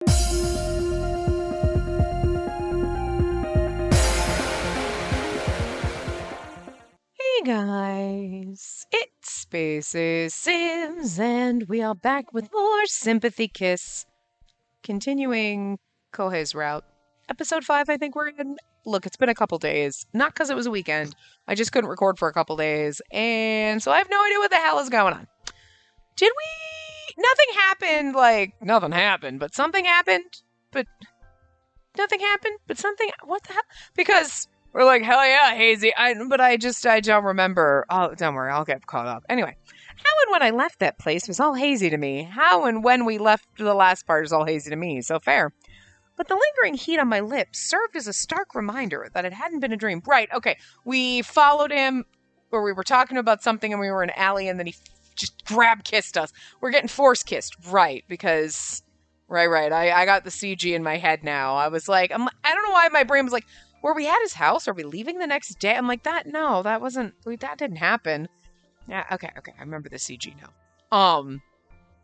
Hey guys, it's Spaces Sims, and we are back with more Sympathy Kiss. Continuing Kohei's route. Episode 5, I think we're in. Look, it's been a couple days. Not because it was a weekend. I just couldn't record for a couple days, and so I have no idea what the hell is going on. Did we? Nothing happened, nothing happened, but something happened, but nothing happened, but something. What the hell? Because we're like, hell yeah, Hazy. I don't remember. Oh, don't worry, I'll get caught up. Anyway, how and when I left that place was all hazy to me. How and when we left the last part is all hazy to me. So fair. But the lingering heat on my lips served as a stark reminder that it hadn't been a dream. Right, okay. We followed him, or we were talking about something and we were in an alley and then he just grab-kissed us. We're getting force-kissed. Right, because... Right. I got the CG in my head now. I was like, I don't know why my brain was like, were we at his house? Are we leaving the next day? I'm like, that didn't happen. Yeah, okay, I remember the CG now.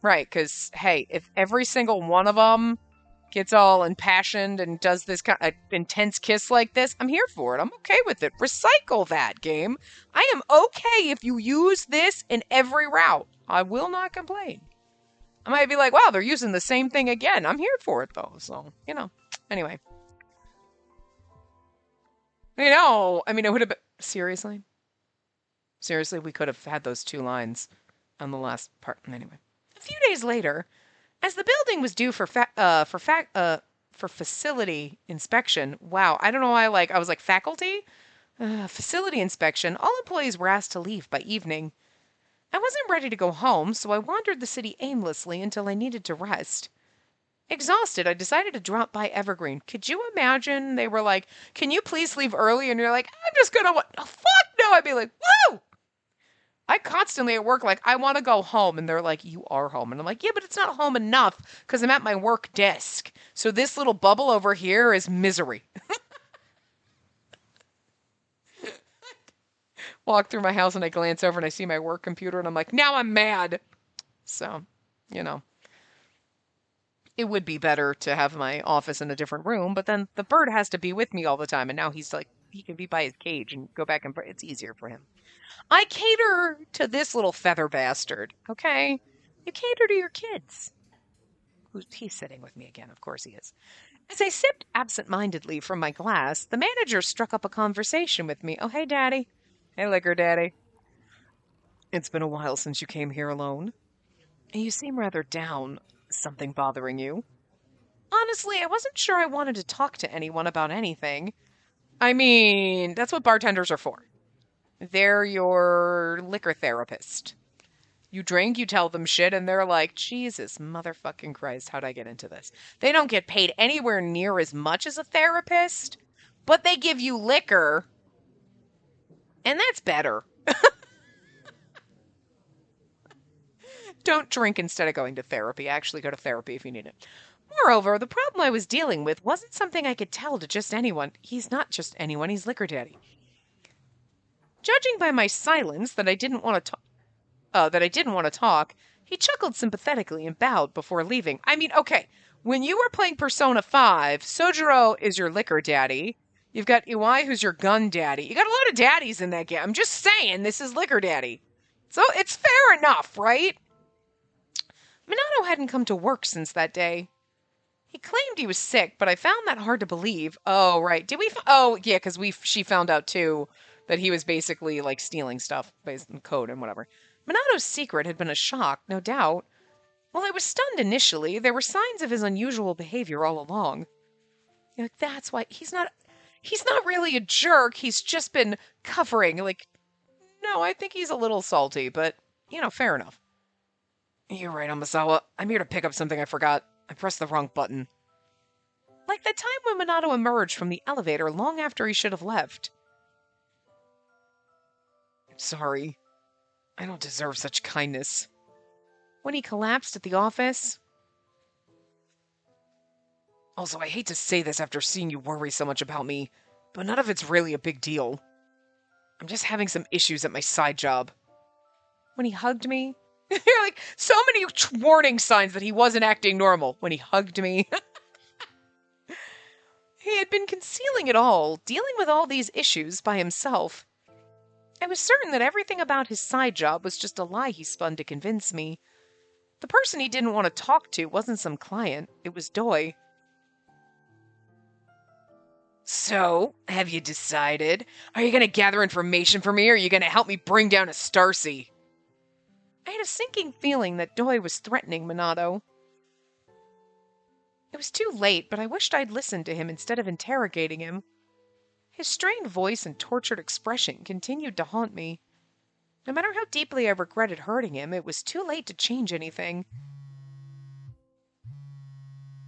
Right, because, hey, if every single one of them gets all impassioned and does this kind of intense kiss like this, I'm here for it. I'm okay with it. Recycle that, game. I am okay if you use this in every route. I will not complain. I might be like, wow, they're using the same thing again. I'm here for it, though. So, Anyway. It would have been... Seriously? Seriously, we could have had those 2 lines on the last part. Anyway. A few days later, as the building was due for facility inspection. Wow, I don't know why, I was like, faculty? Facility inspection. All employees were asked to leave by evening. I wasn't ready to go home, so I wandered the city aimlessly until I needed to rest. Exhausted, I decided to drop by Evergreen. Could you imagine they were like, can you please leave early? And you're like, I'm just gonna, what? Oh, fuck no! I'd be like, woo! I constantly at work, I want to go home. And they're like, you are home. And I'm like, yeah, but it's not home enough because I'm at my work desk. So this little bubble over here is misery. Walk through my house and I glance over and I see my work computer and I'm like, now I'm mad. So, it would be better to have my office in a different room, but then the bird has to be with me all the time. And now he's like, he can be by his cage and go back and it's easier for him. I cater to this little feather bastard, okay? You cater to your kids. He's sitting with me again, of course he is. As I sipped absent-mindedly from my glass, the manager struck up a conversation with me. Oh, hey, Daddy. Hey, Liquor Daddy. It's been a while since you came here alone. You seem rather down. Something bothering you? Honestly, I wasn't sure I wanted to talk to anyone about anything. I mean, that's what bartenders are for. They're your liquor therapist. You drink, you tell them shit, and they're like, Jesus motherfucking Christ, how'd I get into this? They don't get paid anywhere near as much as a therapist, but they give you liquor, and that's better. Don't drink instead of going to therapy. Actually go to therapy if you need it. Moreover, the problem I was dealing with wasn't something I could tell to just anyone. He's not just anyone, he's Liquor Daddy. Judging by my silence that I didn't want to talk, he chuckled sympathetically and bowed before leaving. I mean, okay, when you were playing Persona 5, Sojiro is your Liquor Daddy. You've got Iwai, who's your gun daddy. You got a lot of daddies in that game. I'm just saying, this is Liquor Daddy. So it's fair enough, right? Minato hadn't come to work since that day. He claimed he was sick, but I found that hard to believe. Oh, right. Did we? Oh, yeah, because she found out, too, that he was basically, stealing stuff based on code and whatever. Minato's secret had been a shock, no doubt. While I was stunned initially, there were signs of his unusual behavior all along. That's why he's not really a jerk. He's just been covering. No, I think he's a little salty, but, fair enough. You're right, Amasawa. I'm here to pick up something I forgot. I pressed the wrong button. Like the time when Minato emerged from the elevator long after he should have left. Sorry. I don't deserve such kindness. When he collapsed at the office. Also, I hate to say this after seeing you worry so much about me, but none of it's really a big deal. I'm just having some issues at my side job. When he hugged me, You're like, so many warning signs that he wasn't acting normal when he hugged me. He had been concealing it all, dealing with all these issues by himself. I was certain that everything about his side job was just a lie he spun to convince me. The person he didn't want to talk to wasn't some client, it was Doi. So, have you decided? Are you going to gather information for me, or are you going to help me bring down a Starcy? I had a sinking feeling that Doi was threatening Minato. It was too late, but I wished I'd listened to him instead of interrogating him. His strained voice and tortured expression continued to haunt me. No matter how deeply I regretted hurting him, it was too late to change anything.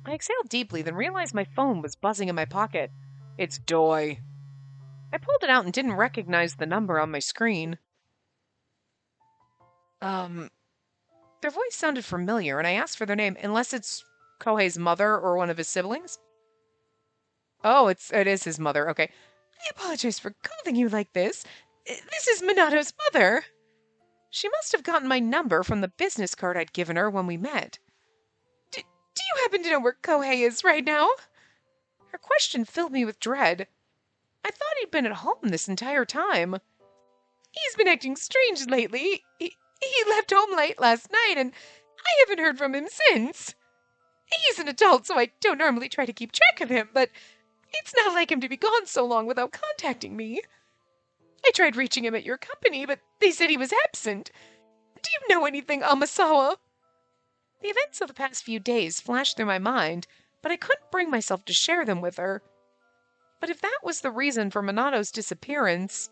I exhaled deeply, then realized my phone was buzzing in my pocket. It's Doi. I pulled it out and didn't recognize the number on my screen. Their voice sounded familiar, and I asked for their name, unless it's Kohei's mother or one of his siblings. Oh, it is his mother. Okay. I apologize for calling you like this. This is Minato's mother. She must have gotten my number from the business card I'd given her when we met. Do you happen to know where Kohei is right now? Her question filled me with dread. I thought he'd been at home this entire time. He's been acting strange lately. He left home late last night, and I haven't heard from him since. He's an adult, so I don't normally try to keep track of him, but it's not like him to be gone so long without contacting me. I tried reaching him at your company, but they said he was absent. Do you know anything, Amasawa? The events of the past few days flashed through my mind, but I couldn't bring myself to share them with her. But if that was the reason for Minato's disappearance...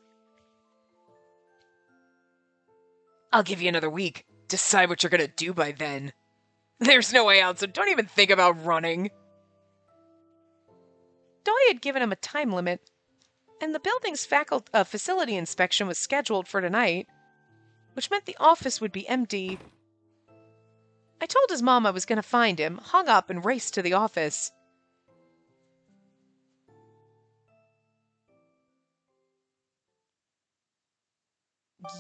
I'll give you another week. Decide what you're gonna do by then. There's no way out, so don't even think about running. Doi had given him a time limit, and the building's facility inspection was scheduled for tonight, which meant the office would be empty. I told his mom I was going to find him, hung up, and raced to the office.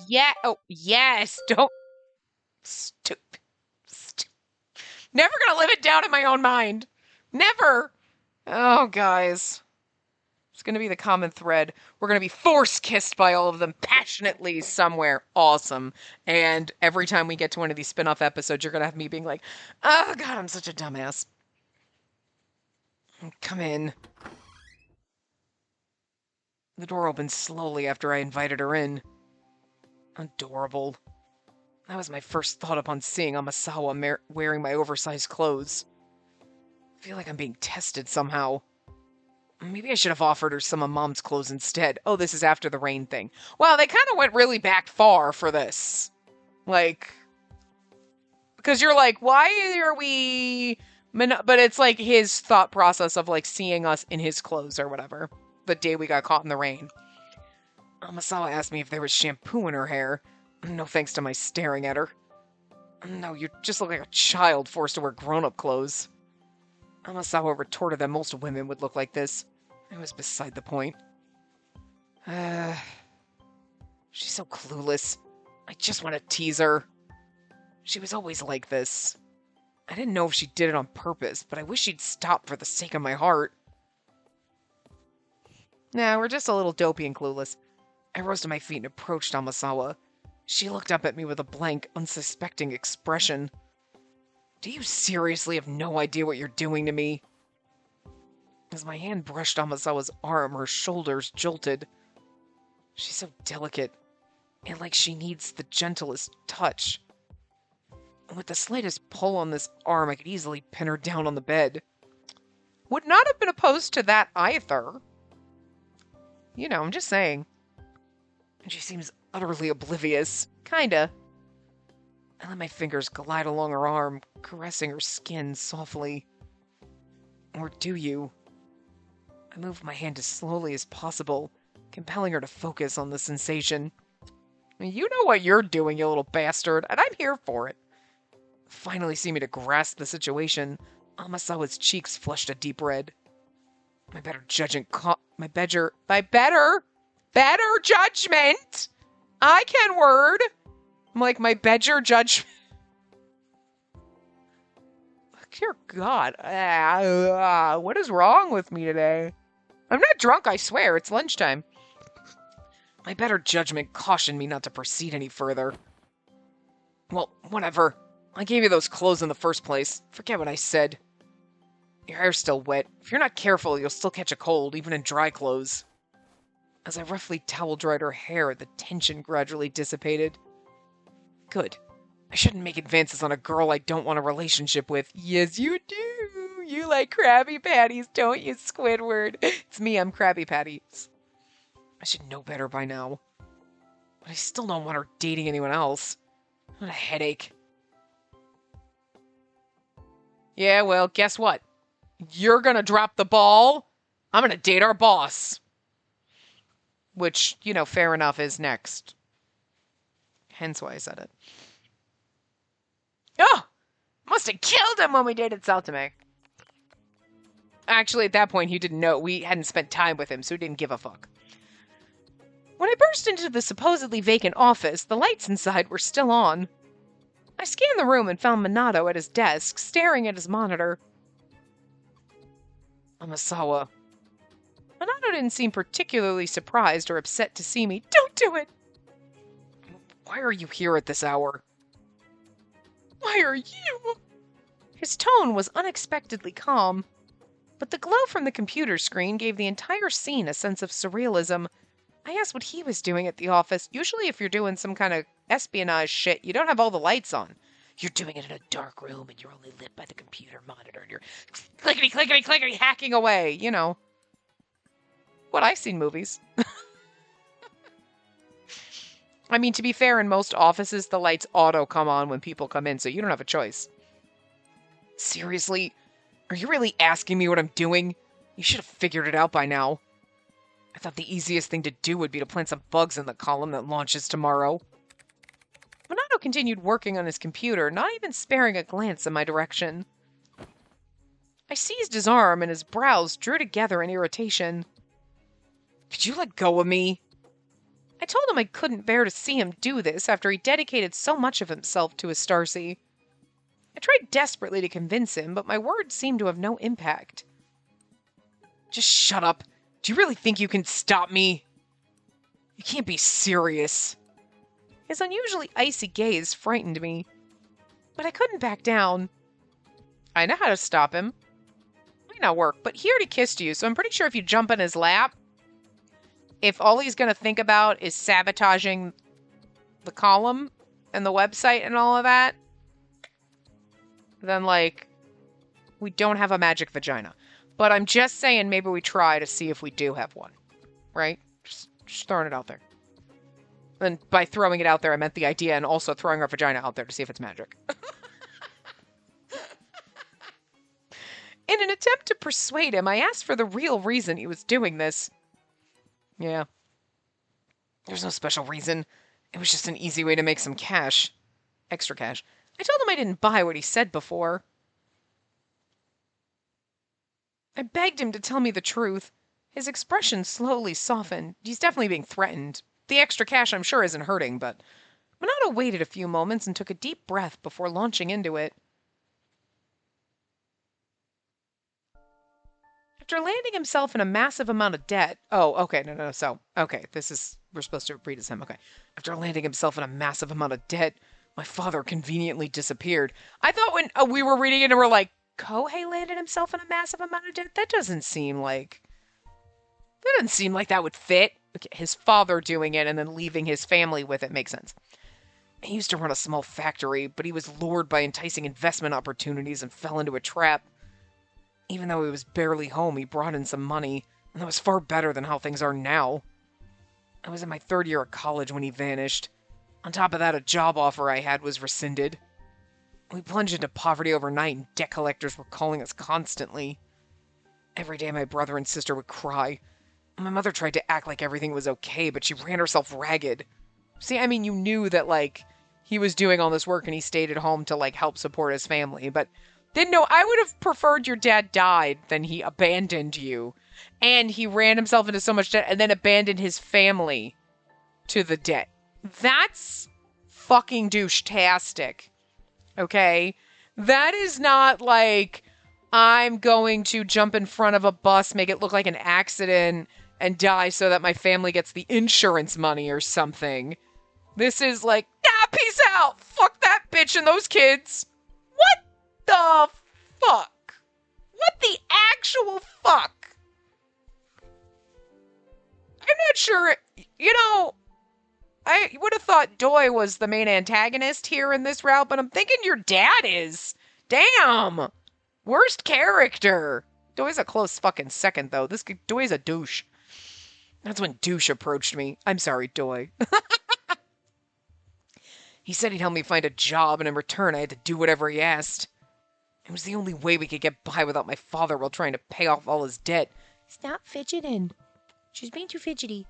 Yeah, oh, yes, don't... Stupid. Never gonna live it down in my own mind. Never! Oh, guys. It's gonna be the common thread. We're gonna be force-kissed by all of them passionately somewhere. Awesome. And every time we get to one of these spin-off episodes, you're gonna have me being like, oh, God, I'm such a dumbass. Come in. The door opened slowly after I invited her in. Adorable. That was my first thought upon seeing Amasawa wearing my oversized clothes. I feel like I'm being tested somehow. Maybe I should have offered her some of Mom's clothes instead. Oh, this is after the rain thing. Wow, they kind of went really back far for this. Like, because you're like, why are we... But it's like his thought process of like seeing us in his clothes or whatever. The day we got caught in the rain. Amasawa asked me if there was shampoo in her hair. No thanks to my staring at her. No, you just look like a child forced to wear grown-up clothes. Amasawa retorted that most women would look like this. I was beside the point. She's so clueless. I just want to tease her. She was always like this. I didn't know if she did it on purpose, but I wish she'd stop for the sake of my heart. Nah, we're just a little dopey and clueless. I rose to my feet and approached Amasawa. She looked up at me with a blank, unsuspecting expression. Do you seriously have no idea what you're doing to me? As my hand brushed Amasawa's arm, her shoulders jolted. She's so delicate, and like she needs the gentlest touch. With the slightest pull on this arm, I could easily pin her down on the bed. Would not have been opposed to that either. You know, I'm just saying. And she seems utterly oblivious. Kinda. I let my fingers glide along her arm, caressing her skin softly. Or do you? I moved my hand as slowly as possible, compelling her to focus on the sensation. You know what you're doing, you little bastard, and I'm here for it. Finally seeming to grasp the situation, Amasawa's cheeks flushed a deep red. My better judgment better judgment! I can word! I'm like, my better judgment. Dear God. What is wrong with me today? I'm not drunk, I swear. It's lunchtime. My better judgment cautioned me not to proceed any further. Well, whatever. I gave you those clothes in the first place. Forget what I said. Your hair's still wet. If you're not careful, you'll still catch a cold, even in dry clothes. As I roughly towel-dried her hair, the tension gradually dissipated. Good. I shouldn't make advances on a girl I don't want a relationship with. Yes, you do. You like Krabby Patties, don't you, Squidward? It's me, I'm Krabby Patties. I should know better by now. But I still don't want her dating anyone else. What a headache. Yeah, well, guess what? You're gonna drop the ball. I'm gonna date our boss. Which, fair enough, is next. Hence why I said it. Oh! Must have killed him when we dated Saltame. Actually, at that point, he didn't know. We hadn't spent time with him, so he didn't give a fuck. When I burst into the supposedly vacant office, the lights inside were still on. I scanned the room and found Minato at his desk, staring at his monitor. Amasawa. Minato didn't seem particularly surprised or upset to see me. Don't do it! Why are you here at this hour? Why are you? His tone was unexpectedly calm, but the glow from the computer screen gave the entire scene a sense of surrealism. I asked what he was doing at the office. Usually if you're doing some kind of espionage shit, you don't have all the lights on. You're doing it in a dark room and you're only lit by the computer monitor and you're clickety, clickety, clickety, hacking away, What I've seen movies. I mean, to be fair, in most offices, the lights auto come on when people come in, so you don't have a choice. Seriously? Are you really asking me what I'm doing? You should have figured it out by now. I thought the easiest thing to do would be to plant some bugs in the column that launches tomorrow. Minato continued working on his computer, not even sparing a glance in my direction. I seized his arm and his brows drew together in irritation. Could you let go of me? I told him I couldn't bear to see him do this after he dedicated so much of himself to his Starcy. I tried desperately to convince him, but my words seemed to have no impact. Just shut up. Do you really think you can stop me? You can't be serious. His unusually icy gaze frightened me, but I couldn't back down. I know how to stop him. Might not work, but he already kissed you, so I'm pretty sure if you jump in his lap, if all he's going to think about is sabotaging the column and the website and all of that, then, we don't have a magic vagina. But I'm just saying maybe we try to see if we do have one. Right? Just throwing it out there. And by throwing it out there, I meant the idea and also throwing our vagina out there to see if it's magic. In an attempt to persuade him, I asked for the real reason he was doing this. Yeah. There's no special reason. It was just an easy way to make some cash. Extra cash. I told him I didn't buy what he said before. I begged him to tell me the truth. His expression slowly softened. He's definitely being threatened. The extra cash, I'm sure, isn't hurting, but Minato waited a few moments and took a deep breath before launching into it. After landing himself in a massive amount of debt... Oh, okay, no, so... Okay, we're supposed to read as him, okay. After landing himself in a massive amount of debt, my father conveniently disappeared. I thought when we were reading it and we're like, Kohei landed himself in a massive amount of debt? That doesn't seem like that would fit. Okay, his father doing it and then leaving his family with it makes sense. He used to run a small factory, but he was lured by enticing investment opportunities and fell into a trap. Even though he was barely home, he brought in some money, and that was far better than how things are now. I was in my third year of college when he vanished. On top of that, a job offer I had was rescinded. We plunged into poverty overnight, and debt collectors were calling us constantly. Every day my brother and sister would cry. My mother tried to act like everything was okay, but she ran herself ragged. See, I mean, you knew that, he was doing all this work and he stayed at home to, help support his family, but didn't know. I would have preferred your dad died than he abandoned you. And he ran himself into so much debt and then abandoned his family to the debt. That's fucking douche-tastic. Okay? That is not like I'm going to jump in front of a bus, make it look like an accident, and die so that my family gets the insurance money or something. This is like, peace out! Fuck that bitch and those kids! What the fuck? What the actual fuck? I'm not sure, I would have thought Doi was the main antagonist here in this route, but I'm thinking your dad is. Damn! Worst character. Doi's a close fucking second, though. Doi's a douche. That's when douche approached me. I'm sorry, Doi. He said he'd help me find a job, and in return I had to do whatever he asked. It was the only way we could get by without my father while trying to pay off all his debt. Stop fidgeting. She's being too fidgety.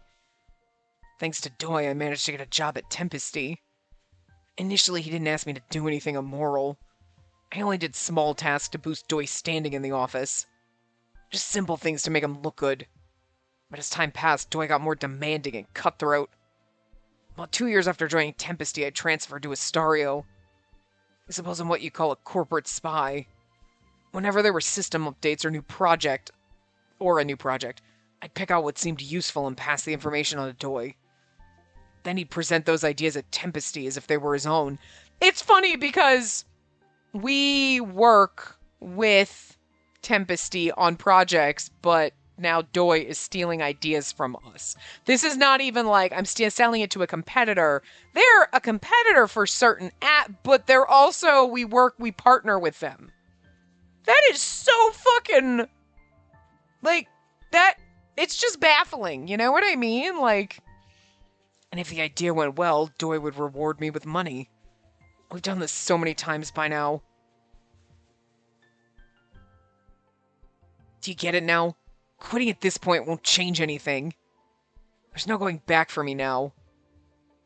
Thanks to Doi, I managed to get a job at Sympathy. Initially, he didn't ask me to do anything immoral. I only did small tasks to boost Doi's standing in the office. Just simple things to make him look good. But as time passed, Doi got more demanding and cutthroat. About 2 years after joining Sympathy, I transferred to Astario. I suppose I'm what you call a corporate spy. Whenever there were system updates or a new project, I'd pick out what seemed useful and pass the information on to Doi. Then he'd present those ideas at Sympathy as if they were his own. It's funny because we work with Sympathy on projects, but now Doi is stealing ideas from us. This is not even like I'm selling it to a competitor. They're a competitor for certain but they're also, we partner with them. That is so fucking, like, that, it's just baffling, you know what I mean? Like, and if the idea went well, Doi would reward me with money. We've done this so many times by now. Do you get it now? Quitting at this point won't change anything. There's no going back for me now.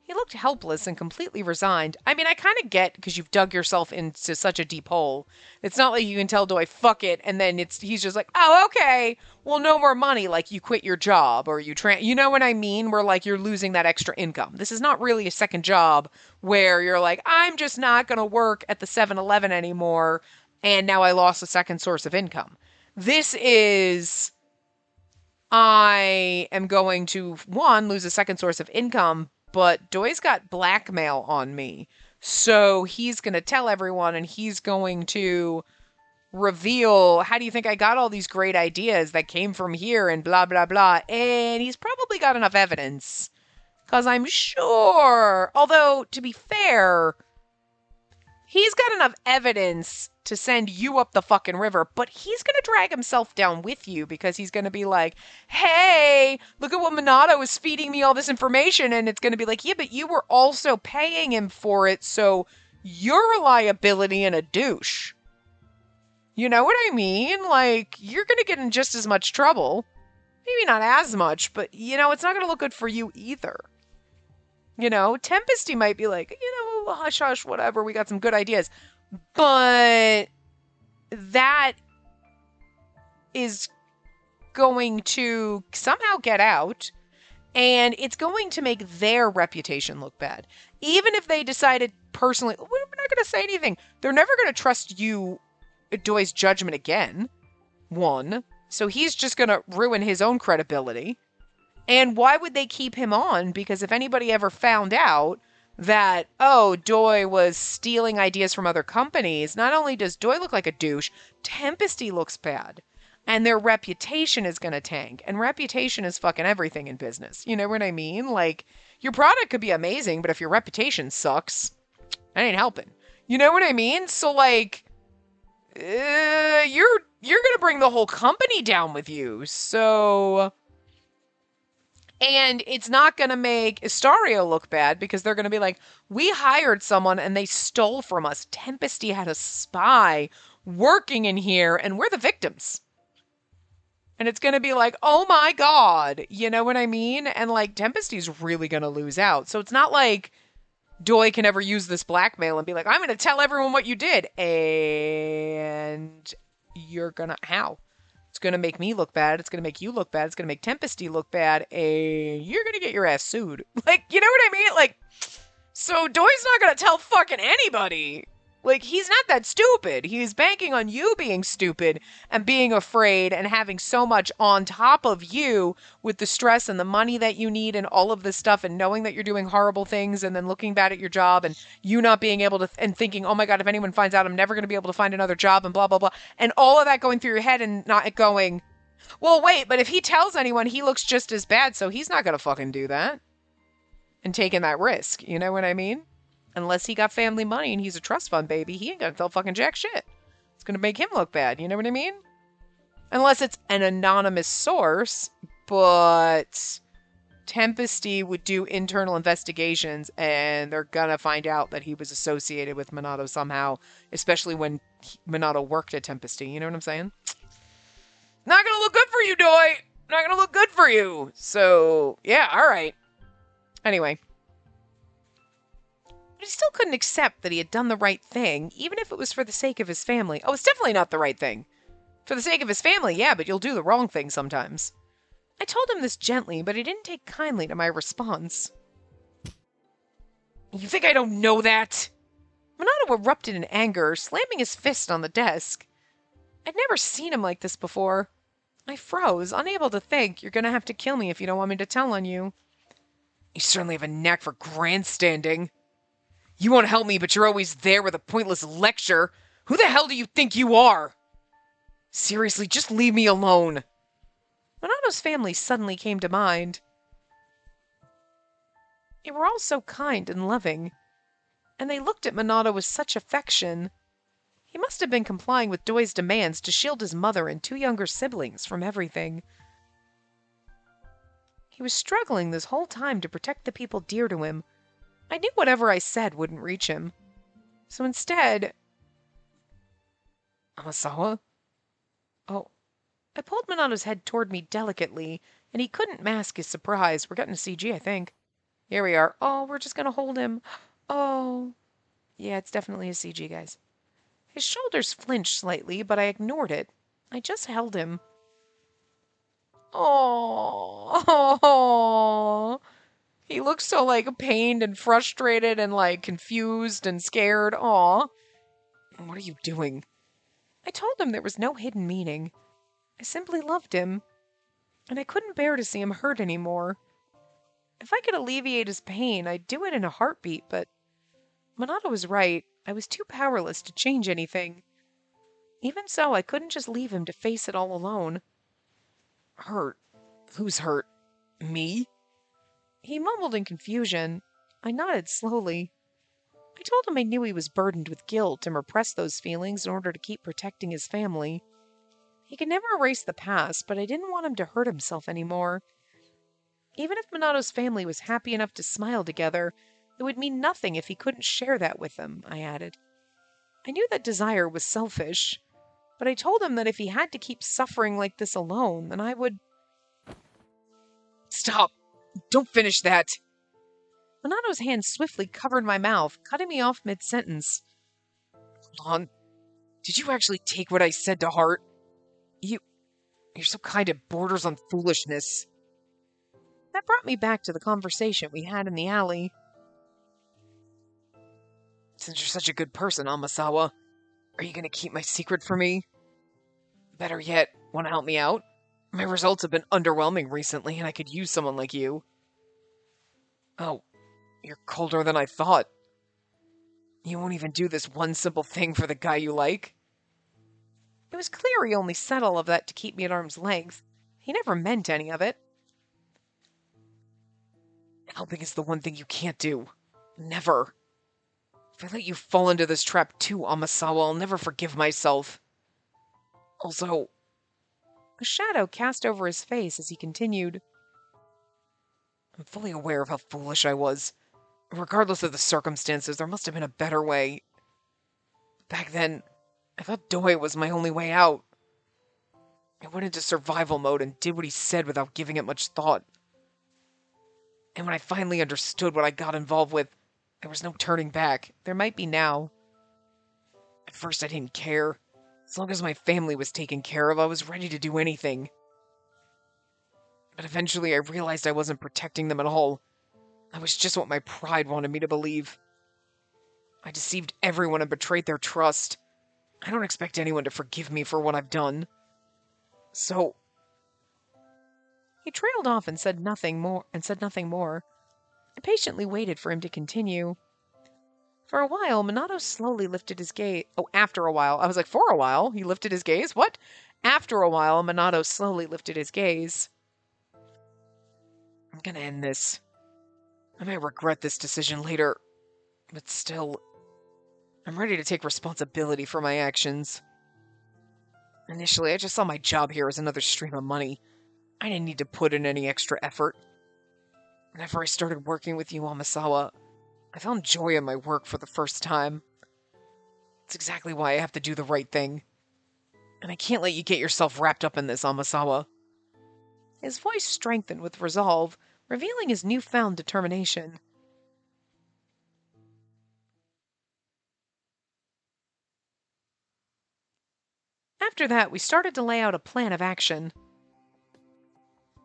He looked helpless and completely resigned. I mean, I kind of get, because you've dug yourself into such a deep hole. It's not like you can tell Doi, fuck it, and then he's just like, oh, okay, well, no more money, like you quit your job, or you know what I mean? Where, like, you're losing that extra income. This is not really a second job where you're like, I'm just not going to work at the 7-Eleven anymore, and now I lost a second source of income. This is, I am going to, one, lose a second source of income, but Doi's got blackmail on me. So he's going to tell everyone, and he's going to reveal, how do you think I got all these great ideas that came from here and blah, blah, blah. And he's probably got enough evidence. Because I'm sure, although to be fair, he's got enough evidence to send you up the fucking river, but he's going to drag himself down with you because he's going to be like, hey, look at what Minato is feeding me all this information. And it's going to be like, yeah, but you were also paying him for it, so you're a liability and a douche. You know what I mean? Like, you're going to get in just as much trouble. Maybe not as much, but, it's not going to look good for you either. Tempesty might be like, hush, hush, whatever, we got some good ideas. But that is going to somehow get out, and it's going to make their reputation look bad. Even if they decided personally, we're not going to say anything. They're never going to trust you, Doi's judgment again. One. So he's just going to ruin his own credibility. And why would they keep him on? Because if anybody ever found out that, oh, Doi was stealing ideas from other companies, not only does Doi look like a douche, Tempesty looks bad. And their reputation is going to tank. And reputation is fucking everything in business. You know what I mean? Like, your product could be amazing, but if your reputation sucks, that ain't helping. You know what I mean? So, like, you're going to bring the whole company down with you. So, and it's not going to make Astario look bad because they're going to be like, we hired someone and they stole from us. Tempesty had a spy working in here and we're the victims. And it's going to be like, oh my God, you know what I mean? And like, Tempesty's really going to lose out. So it's not like Doi can ever use this blackmail and be like, I'm going to tell everyone what you did. And you're going to, how? It's going to make me look bad. It's going to make you look bad. It's going to make Tempesty look bad. And you're going to get your ass sued. Like, you know what I mean? Like, so Doi's not going to tell fucking anybody. Like, he's not that stupid. He's banking on you being stupid and being afraid and having so much on top of you with the stress and the money that you need and all of this stuff and knowing that you're doing horrible things and then looking bad at your job and you not being able to, and thinking, oh my God, if anyone finds out, I'm never going to be able to find another job and blah, blah, blah. And all of that going through your head and not going, well, wait, but if he tells anyone, he looks just as bad, so he's not going to fucking do that and taking that risk. You know what I mean? Unless he got family money and he's a trust fund baby, he ain't gonna tell fucking jack shit. It's gonna make him look bad, you know what I mean? Unless it's an anonymous source, but Tempesty would do internal investigations and they're gonna find out that he was associated with Minato somehow, especially when Minato worked at Tempesty, you know what I'm saying? Not gonna look good for you, Doi! Not gonna look good for you! So, yeah, alright. Anyway. But he still couldn't accept that he had done the right thing, even if it was for the sake of his family. Oh, it's definitely not the right thing. For the sake of his family, yeah, but you'll do the wrong thing sometimes. I told him this gently, but he didn't take kindly to my response. You think I don't know that? Minato erupted in anger, slamming his fist on the desk. I'd never seen him like this before. I froze, unable to think. You're gonna have to kill me if you don't want me to tell on you. You certainly have a knack for grandstanding. You won't help me, but you're always there with a pointless lecture. Who the hell do you think you are? Seriously, just leave me alone. Minato's family suddenly came to mind. They were all so kind and loving, and they looked at Minato with such affection. He must have been complying with Doi's demands to shield his mother and two younger siblings from everything. He was struggling this whole time to protect the people dear to him. I knew whatever I said wouldn't reach him. So instead... Amasawa? Oh. I pulled Minato's head toward me delicately, and he couldn't mask his surprise. We're getting a CG, I think. Here we are. Oh, we're just gonna hold him. Oh. Yeah, it's definitely a CG, guys. His shoulders flinched slightly, but I ignored it. I just held him. Oh. He looks so, like, pained and frustrated and, like, confused and scared. Aw. What are you doing? I told him there was no hidden meaning. I simply loved him. And I couldn't bear to see him hurt anymore. If I could alleviate his pain, I'd do it in a heartbeat, but Minato was right. I was too powerless to change anything. Even so, I couldn't just leave him to face it all alone. Hurt? Who's hurt? Me? He mumbled in confusion. I nodded slowly. I told him I knew he was burdened with guilt and repressed those feelings in order to keep protecting his family. He could never erase the past, but I didn't want him to hurt himself anymore. Even if Minato's family was happy enough to smile together, it would mean nothing if he couldn't share that with them, I added. I knew that desire was selfish, but I told him that if he had to keep suffering like this alone, then I would... Stop! Don't finish that! Minato's hand swiftly covered my mouth, cutting me off mid-sentence. Hold on. Did you actually take what I said to heart? You're so kind it borders on foolishness. That brought me back to the conversation we had in the alley. Since you're such a good person, Amasawa, are you going to keep my secret from me? Better yet, want to help me out? My results have been underwhelming recently, and I could use someone like you. Oh, you're colder than I thought. You won't even do this one simple thing for the guy you like? It was clear he only said all of that to keep me at arm's length. He never meant any of it. Helping is the one thing you can't do. Never. If I let you fall into this trap too, Amasawa, I'll never forgive myself. Also... A shadow cast over his face as he continued. I'm fully aware of how foolish I was. Regardless of the circumstances, there must have been a better way. Back then, I thought Doi was my only way out. I went into survival mode and did what he said without giving it much thought. And when I finally understood what I got involved with, there was no turning back. There might be now. At first I didn't care. As long as my family was taken care of, I was ready to do anything. But eventually I realized I wasn't protecting them at all. I was just what my pride wanted me to believe. I deceived everyone and betrayed their trust. I don't expect anyone to forgive me for what I've done. So... He trailed off and said nothing more. I patiently waited for him to continue. For a while, Minato slowly lifted his gaze. Oh, after a while. I was like, for a while? He lifted his gaze? What? After a while, Minato slowly lifted his gaze. I'm gonna end this. I might regret this decision later, but still, I'm ready to take responsibility for my actions. Initially, I just saw my job here as another stream of money. I didn't need to put in any extra effort. Whenever I started working with you, Amasawa, I found joy in my work for the first time. It's exactly why I have to do the right thing. And I can't let you get yourself wrapped up in this, Amasawa. His voice strengthened with resolve, revealing his newfound determination. After that, we started to lay out a plan of action.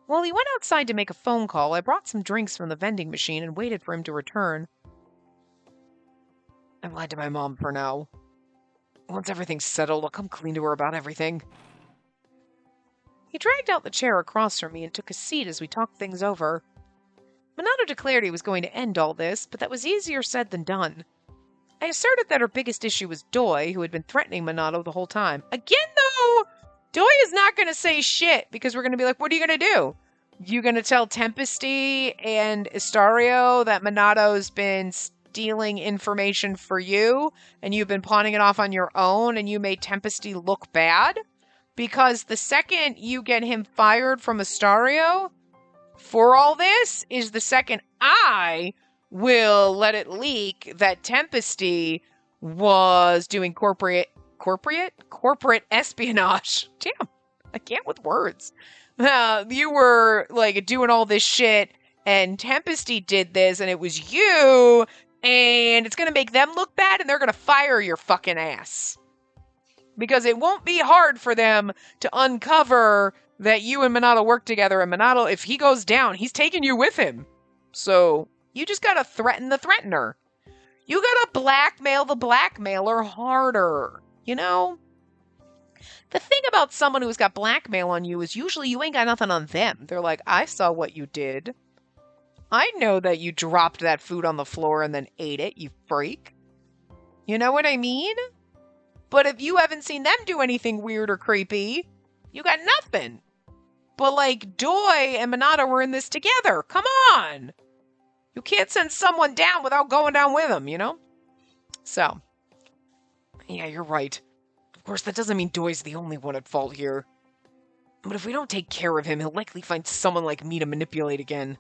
While he went outside to make a phone call, I brought some drinks from the vending machine and waited for him to return. I've lied to my mom for now. Once everything's settled, I'll come clean to her about everything. He dragged out the chair across from me and took a seat as we talked things over. Minato declared he was going to end all this, but that was easier said than done. I asserted that her biggest issue was Doi, who had been threatening Minato the whole time. Again, though, Doi is not going to say shit, because we're going to be like, what are you going to do? You going to tell Tempesty and Istario that Minato's been stealing information for you, and you've been pawning it off on your own, and you made Tempesty look bad? Because the second you get him fired from Istario for all this is the second I will let it leak that Tempesty was doing corporate espionage. Damn, I can't with words. You were like doing all this shit, and Tempesty did this, and it was you, and it's gonna make them look bad, and they're gonna fire your fucking ass. Because it won't be hard for them to uncover that you and Minato work together, and Minato, if he goes down, he's taking you with him. So, you just gotta threaten the threatener. You gotta blackmail the blackmailer harder, you know? The thing about someone who's got blackmail on you is usually you ain't got nothing on them. They're like, I saw what you did. I know that you dropped that food on the floor and then ate it, you freak. You know what I mean? But if you haven't seen them do anything weird or creepy, you got nothing. But like, Doi and Minato were in this together. Come on! You can't send someone down without going down with them, you know? So, yeah, you're right. Of course, that doesn't mean Doi's the only one at fault here. But if we don't take care of him, he'll likely find someone like me to manipulate again.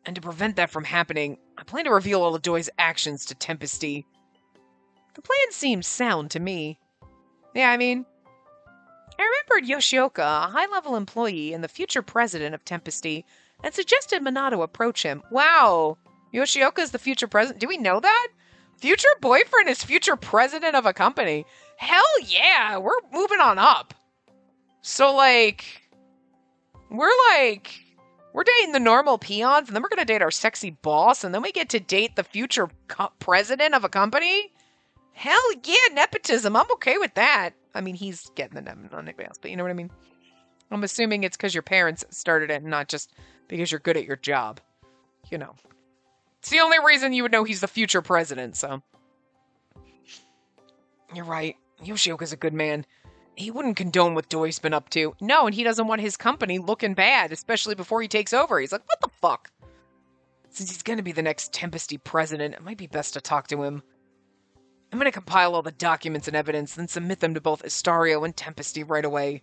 And to prevent that from happening, I plan to reveal all of Doi's actions to Tempesty. The plan seemed sound to me. Yeah, I mean, I remembered Yoshioka, a high-level employee and the future president of Tempesty, and suggested Minato approach him. Wow, Yoshioka is the future president? Do we know that? Future boyfriend is future president of a company. Hell yeah, we're moving on up. So, we're dating the normal peons, and then we're going to date our sexy boss, and then we get to date the future president of a company? Hell yeah, nepotism. I'm okay with that. I mean, he's getting the nepotism, not anybody else, but you know what I mean? I'm assuming it's because your parents started it, and not just because you're good at your job. You know. It's the only reason you would know he's the future president, so. You're right. Yoshioka's a good man. He wouldn't condone what Doi's been up to. No, and he doesn't want his company looking bad, especially before he takes over. He's like, what the fuck? Since he's going to be the next Tempesty president, it might be best to talk to him. I'm going to compile all the documents and evidence, then submit them to both Istario and Tempesty right away.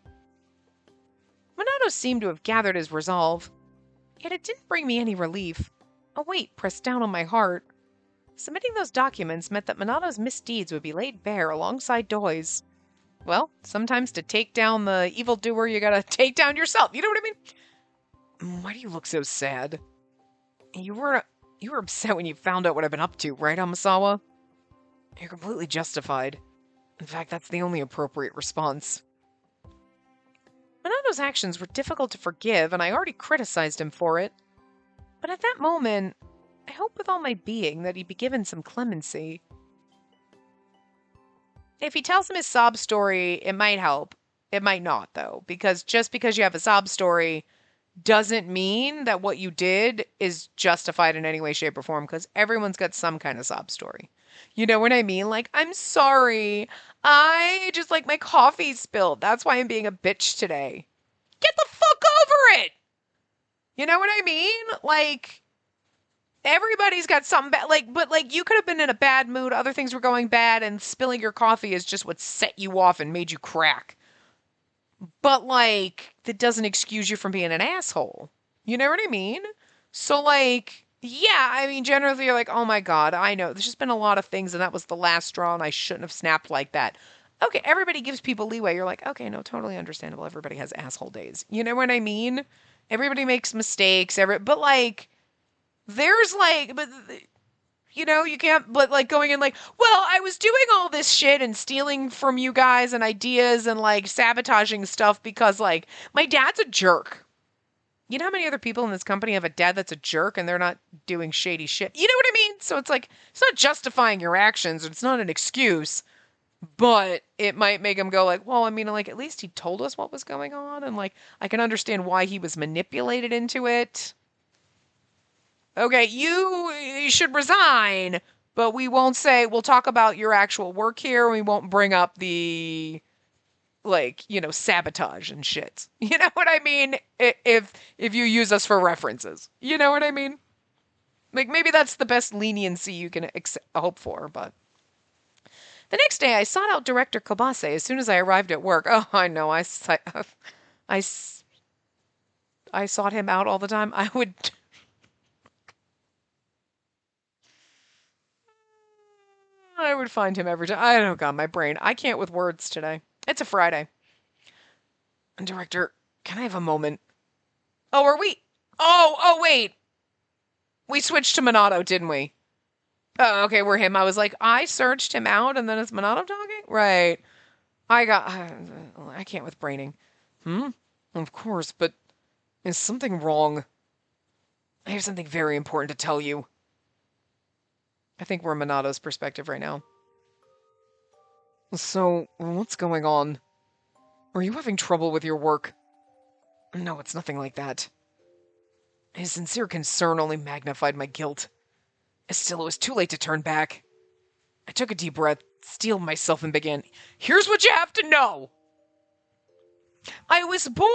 Minato seemed to have gathered his resolve, yet it didn't bring me any relief. A weight pressed down on my heart. Submitting those documents meant that Minato's misdeeds would be laid bare alongside Doi's. Well, sometimes to take down the evildoer, you gotta take down yourself. You know what I mean? Why do you look so sad? You were upset when you found out what I've been up to, right, Amasawa? You're completely justified. In fact, that's the only appropriate response. Minato's actions were difficult to forgive, and I already criticized him for it. But at that moment, I hope with all my being that he be given some clemency. If he tells him his sob story, it might help. It might not, though, because just because you have a sob story doesn't mean that what you did is justified in any way, shape, or form, because everyone's got some kind of sob story. You know what I mean? Like, I'm sorry. I just like my coffee spilled. That's why I'm being a bitch today. Get the fuck over it! You know what I mean? Like, everybody's got something bad. Like, but like, you could have been in a bad mood, other things were going bad, and spilling your coffee is just what set you off and made you crack. But like, that doesn't excuse you from being an asshole. You know what I mean? So like, yeah, I mean, generally you're like, oh my God, I know. There's just been a lot of things, and that was the last straw, and I shouldn't have snapped like that. Okay, everybody gives people leeway. You're like, okay, no, totally understandable. Everybody has asshole days. You know what I mean? Everybody makes mistakes. But like, there's like, but you know, you can't, but like going in like, well, I was doing all this shit and stealing from you guys and ideas and like sabotaging stuff because like my dad's a jerk. You know how many other people in this company have a dad that's a jerk and they're not doing shady shit? You know what I mean? So it's like, it's not justifying your actions. It's not an excuse, but it might make him go like, well, I mean, like at least he told us what was going on. And like, I can understand why he was manipulated into it. Okay, you should resign, but we won't say, we'll talk about your actual work here. We won't bring up the, like, you know, sabotage and shit. You know what I mean? If you use us for references. You know what I mean? Like, maybe that's the best leniency you can hope for, but. The next day, I sought out Director Kobase as soon as I arrived at work. Oh, I know, I, I sought him out all the time. I would find him every time. I don't got my brain. I can't with words today. It's a Friday. Director, can I have a moment? Oh, are we? Oh, wait. We switched to Minato, didn't we? Oh, okay, we're him. I was like, I searched him out, and then it's Minato talking? Right. I can't with braining. Hmm? Of course, but is something wrong? I have something very important to tell you. I think we're Minato's perspective right now. So, what's going on? Are you having trouble with your work? No, it's nothing like that. His sincere concern only magnified my guilt. Still, it was too late to turn back. I took a deep breath, steeled myself, and began. Here's what you have to know! I was born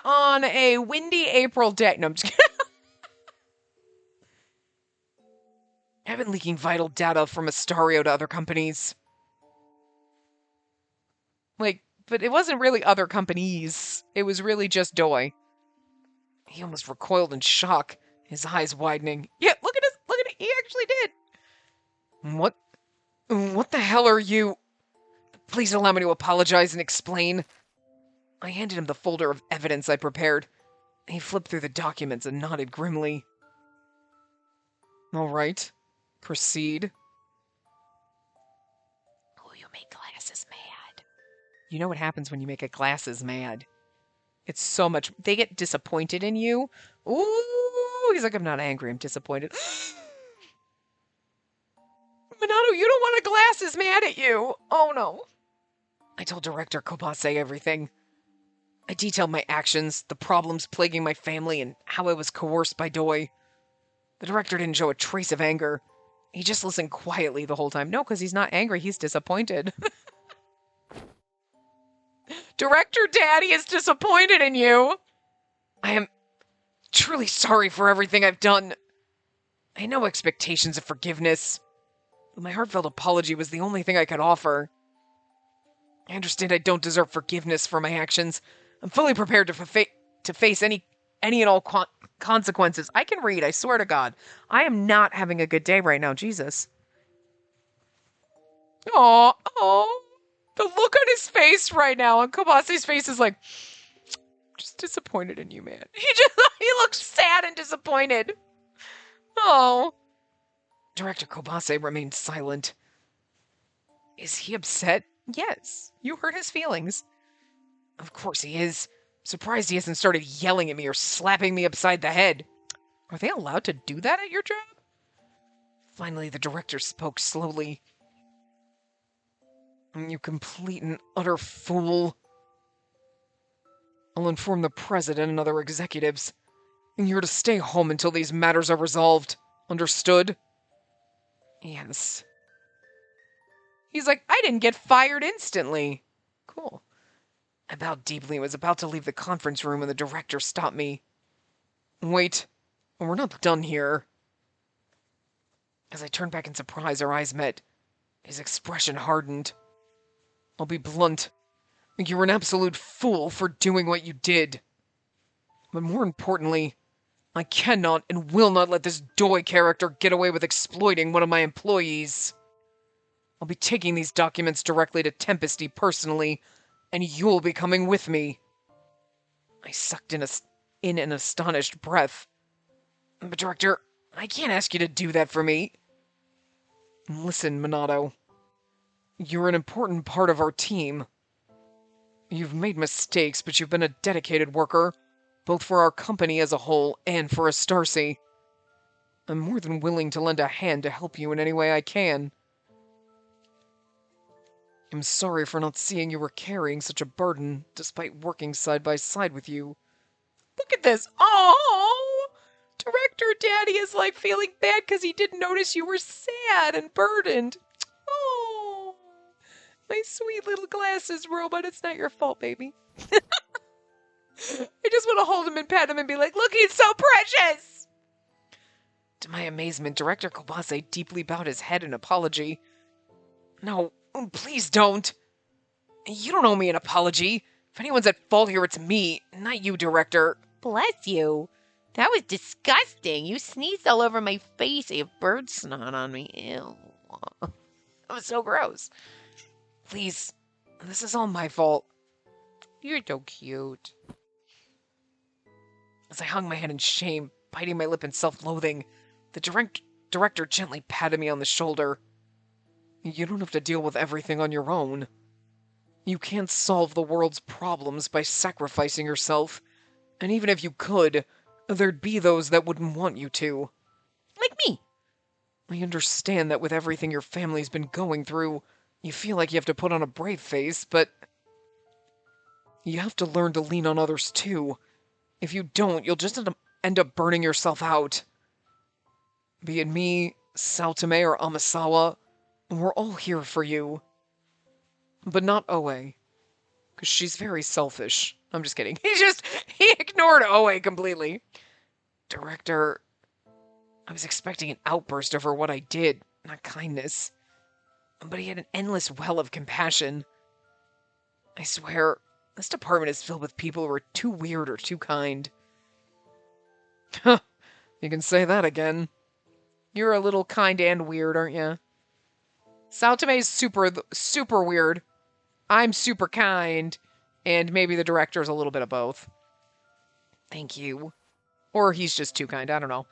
on a windy April day. No, I'm just kidding. I've been leaking vital data from Astario to other companies. Like, but it wasn't really other companies. It was really just Doi. He almost recoiled in shock, his eyes widening. Yeah, look at it. He actually did. What the hell are you? Please allow me to apologize and explain. I handed him the folder of evidence I prepared. He flipped through the documents and nodded grimly. All right. Proceed. Oh, you make glasses mad. You know what happens when you make a glasses mad. It's so much. They get disappointed in you. Ooh, he's like, I'm not angry, I'm disappointed. Minato, you don't want a glasses mad at you. Oh no. I told Director Kobase everything. I detailed my actions, the problems plaguing my family, and how I was coerced by Doi. The director didn't show a trace of anger. He just listened quietly the whole time. No, because he's not angry, he's disappointed. Director Daddy is disappointed in you. I am truly sorry for everything I've done. I had no expectations of forgiveness, but my heartfelt apology was the only thing I could offer. I understand I don't deserve forgiveness for my actions. I'm fully prepared to face any and all consequences. I can read, I swear to God. I am not having a good day right now, Jesus. Oh, the look on his face right now, on Kobase's face is like, just disappointed in you, man. He looks sad and disappointed. Oh. Director Kobase remained silent. Is he upset? Yes. You hurt his feelings. Of course he is. Surprised he hasn't started yelling at me or slapping me upside the head. Are they allowed to do that at your job? Finally, the director spoke slowly. You complete and utter fool. I'll inform the president and other executives. And you're to stay home until these matters are resolved. Understood? Yes. He's like, I didn't get fired instantly. Cool. I bowed deeply and was about to leave the conference room when the director stopped me. Wait, we're not done here. As I turned back in surprise, our eyes met. His expression hardened. I'll be blunt. You're an absolute fool for doing what you did. But more importantly, I cannot and will not let this Doi character get away with exploiting one of my employees. I'll be taking these documents directly to Sympathy personally, and you'll be coming with me. I sucked in an astonished breath. But Director, I can't ask you to do that for me. Listen, Minato. You're an important part of our team. You've made mistakes, but you've been a dedicated worker, both for our company as a whole and for Astarcy. I'm more than willing to lend a hand to help you in any way I can. I'm sorry for not seeing you were carrying such a burden, despite working side by side with you. Look at this. Oh! Director Daddy is like feeling bad because he didn't notice you were sad and burdened. Oh! My sweet little glasses, robot. It's not your fault, baby. I just want to hold him and pat him and be like, look, he's so precious! To my amazement, Director Kobase deeply bowed his head in apology. No, please don't. You don't owe me an apology. If anyone's at fault here, it's me, not you, Director. Bless you. That was disgusting. You sneezed all over my face. You have bird snot on me. Ew. That was so gross. Please, this is all my fault. You're so cute. As I hung my head in shame, biting my lip in self-loathing, the director gently patted me on the shoulder. You don't have to deal with everything on your own. You can't solve the world's problems by sacrificing yourself, and even if you could, there'd be those that wouldn't want you to. Like me. I understand that with everything your family's been going through, you feel like you have to put on a brave face, but you have to learn to lean on others too. If you don't, you'll just end up burning yourself out. Be it me, Saotome, or Amasawa, we're all here for you. But not Oe, because she's very selfish. I'm just kidding. He ignored Oe completely. Director, I was expecting an outburst over what I did, not kindness. But he had an endless well of compassion. I swear, this department is filled with people who are too weird or too kind. Huh, you can say that again. You're a little kind and weird, aren't you? Saotome's super weird. I'm super kind. And maybe the director's a little bit of both. Thank you. Or he's just too kind, I don't know.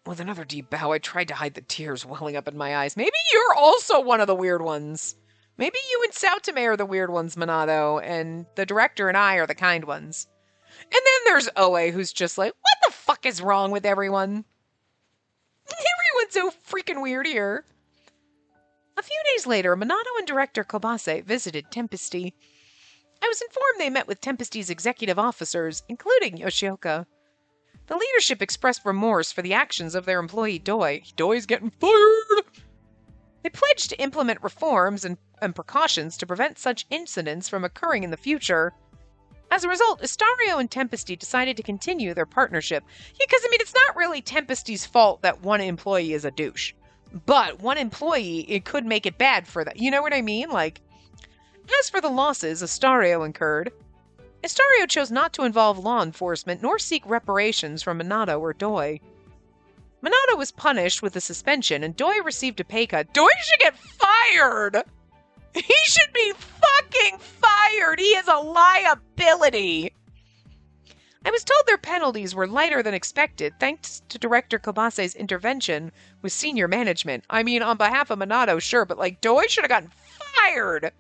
With another deep bow, I tried to hide the tears welling up in my eyes. Maybe you're also one of the weird ones. Maybe you and Saotome are the weird ones, Minato, and the director and I are the kind ones. And then there's Oe, who's just like, what the fuck is wrong with everyone? Everyone's so freaking weird here. A few days later, Minato and director Kobase visited Sympathy. I was informed they met with Sympathy's executive officers, including Yoshioka. The leadership expressed remorse for the actions of their employee Doi. Doi's getting fired! They pledged to implement reforms and precautions to prevent such incidents from occurring in the future. As a result, Astario and Sympathy decided to continue their partnership. Yeah, because, it's not really Sympathy's fault that one employee is a douche. But one employee, it could make it bad for that. You know what I mean? As for the losses Astario incurred, Astario chose not to involve law enforcement nor seek reparations from Minato or Doi. Minato was punished with a suspension, and Doi received a pay cut. Doi should get fired! He should be fucking fired! He is a liability! I was told their penalties were lighter than expected, thanks to Director Kobase's intervention with senior management. On behalf of Minato, sure, but Doi should have gotten fired!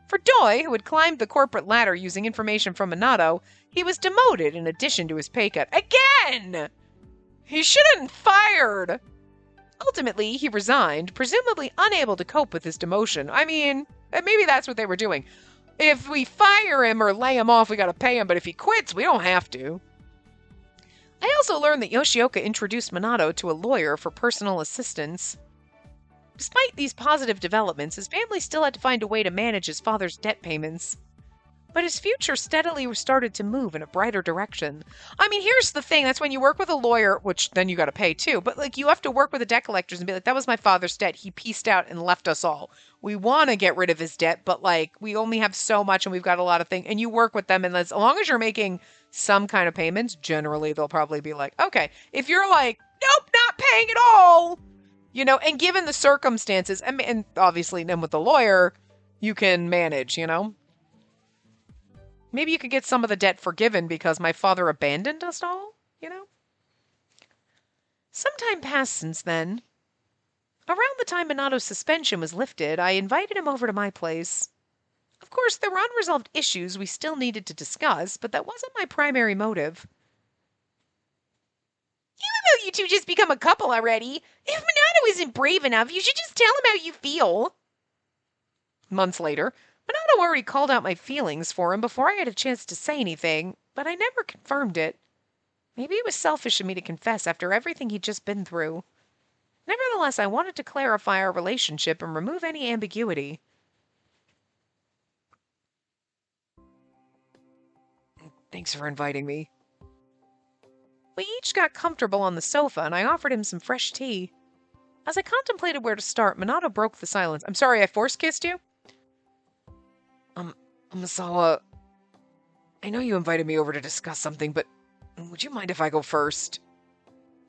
For Doi, who had climbed the corporate ladder using information from Minato, he was demoted in addition to his pay cut. Again! He should have been fired! Ultimately, he resigned, presumably unable to cope with his demotion. I mean, maybe that's what they were doing. If we fire him or lay him off, we gotta pay him, but if he quits, we don't have to. I also learned that Yoshioka introduced Minato to a lawyer for personal assistance. Despite these positive developments, his family still had to find a way to manage his father's debt payments. But his future steadily started to move in a brighter direction. I mean, here's the thing. That's when you work with a lawyer, which then you got to pay too. But like, you have to work with the debt collectors and be like, that was my father's debt. He pieced out and left us all. We want to get rid of his debt, but like, we only have so much and we've got a lot of things. And you work with them. And as long as you're making some kind of payments, generally they'll probably be like, okay. If you're like, nope, not paying at all, and given the circumstances, and obviously then with the lawyer, you can manage, Maybe you could get some of the debt forgiven because my father abandoned us all. Some time passed since then. Around the time Minato's suspension was lifted, I invited him over to my place. Of course, there were unresolved issues we still needed to discuss, but that wasn't my primary motive. Even though you two just become a couple already, if Minato isn't brave enough, you should just tell him how you feel. Months later, Minato already called out my feelings for him before I had a chance to say anything, but I never confirmed it. Maybe it was selfish of me to confess after everything he'd just been through. Nevertheless, I wanted to clarify our relationship and remove any ambiguity. Thanks for inviting me. We each got comfortable on the sofa, and I offered him some fresh tea. As I contemplated where to start, Minato broke the silence. I'm sorry I force-kissed you? Masawa, I know you invited me over to discuss something, but would you mind if I go first?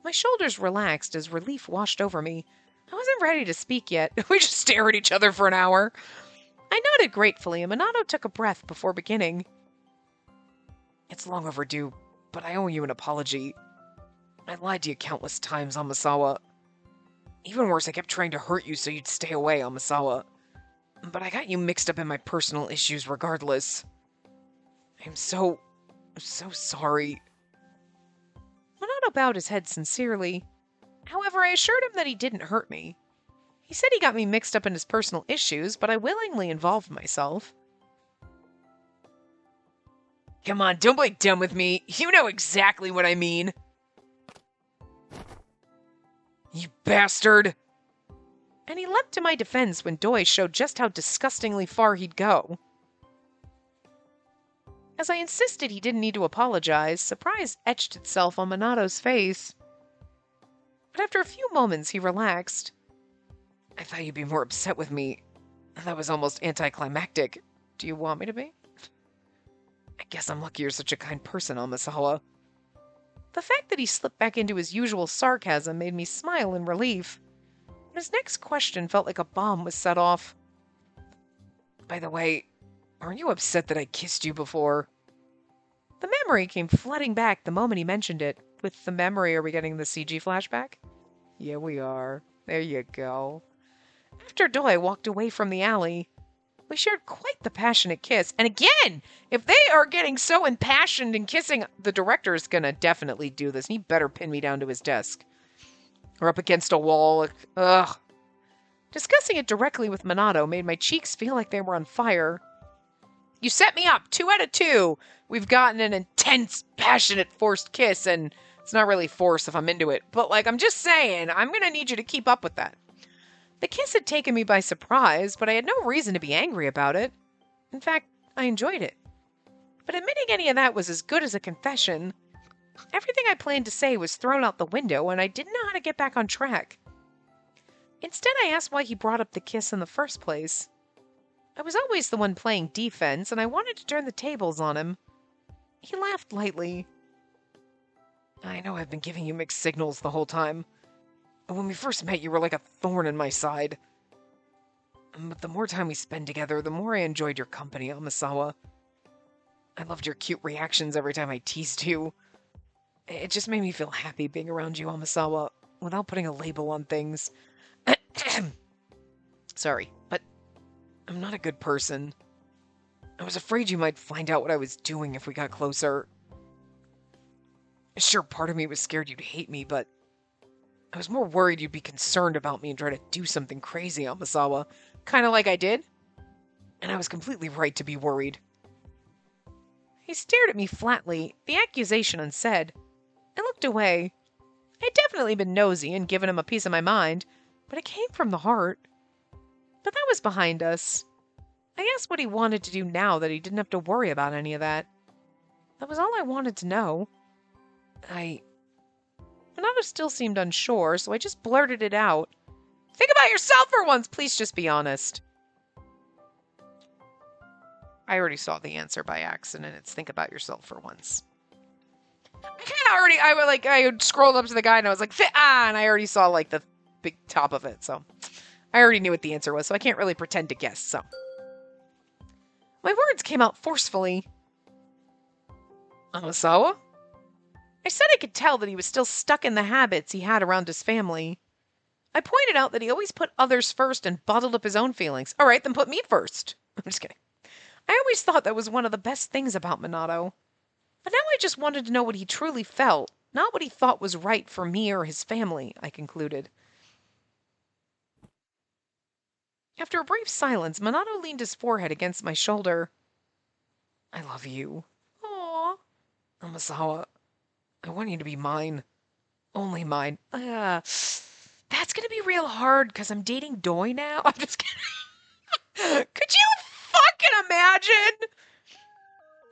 My shoulders relaxed as relief washed over me. I wasn't ready to speak yet. We just stared at each other for an hour. I nodded gratefully, and Minato took a breath before beginning. It's long overdue, but I owe you an apology. I lied to you countless times, Amasawa. Even worse, I kept trying to hurt you so you'd stay away, Amasawa. But I got you mixed up in my personal issues regardless. I'm so sorry. Minato bowed his head sincerely. However, I assured him that he didn't hurt me. He said he got me mixed up in his personal issues, but I willingly involved myself. Come on, don't play dumb with me. You know exactly what I mean. You bastard! And he leapt to my defense when Doi showed just how disgustingly far he'd go. As I insisted he didn't need to apologize, surprise etched itself on Minato's face. But after a few moments, he relaxed. I thought you'd be more upset with me. That was almost anticlimactic. Do you want me to be? I guess I'm lucky you're such a kind person, Amasawa. The fact that he slipped back into his usual sarcasm made me smile in relief. His next question felt like a bomb was set off. By the way, aren't you upset that I kissed you before? The memory came flooding back the moment he mentioned it. With the memory, are we getting the CG flashback? Yeah, we are. There you go. After Doi walked away from the alley, we shared quite the passionate kiss. And again, if they are getting so impassioned and kissing, the director is gonna definitely do this. He better pin me down to his desk. Or up against a wall. Ugh. Discussing it directly with Minato made my cheeks feel like they were on fire. You set me up. 2 out of 2. We've gotten an intense, passionate, forced kiss, and it's not really forced if I'm into it. But, I'm just saying, I'm gonna need you to keep up with that. The kiss had taken me by surprise, but I had no reason to be angry about it. In fact, I enjoyed it. But admitting any of that was as good as a confession. Everything I planned to say was thrown out the window, and I didn't know how to get back on track. Instead, I asked why he brought up the kiss in the first place. I was always the one playing defense, and I wanted to turn the tables on him. He laughed lightly. I know I've been giving you mixed signals the whole time. When we first met, you were like a thorn in my side. But the more time we spend together, the more I enjoyed your company, Amasawa. I loved your cute reactions every time I teased you. It just made me feel happy being around you, Amasawa, without putting a label on things. Sorry, but I'm not a good person. I was afraid you might find out what I was doing if we got closer. Sure, part of me was scared you'd hate me, but I was more worried you'd be concerned about me and try to do something crazy, Amasawa. Kind of like I did. And I was completely right to be worried. He stared at me flatly, the accusation unsaid. I looked away. I'd definitely been nosy and given him a piece of my mind, but it came from the heart. But that was behind us. I asked what he wanted to do now that he didn't have to worry about any of that. That was all I wanted to know. Minato still seemed unsure, so I just blurted it out. Think about yourself for once, please just be honest. I already saw the answer by accident. It's think about yourself for once. I scrolled up to the guy and I was like, and I already saw like the big top of it, so I already knew what the answer was, so I can't really pretend to guess, so. My words came out forcefully. Amasawa? I said I could tell that he was still stuck in the habits he had around his family. I pointed out that he always put others first and bottled up his own feelings. All right, then put me first. I'm just kidding. I always thought that was one of the best things about Minato. But now I just wanted to know what he truly felt, not what he thought was right for me or his family, I concluded. After a brief silence, Minato leaned his forehead against my shoulder. I love you. Aww. Amasawa, I want you to be mine. Only mine. That's gonna be real hard because I'm dating Doi now. I'm just kidding. Could you fucking imagine?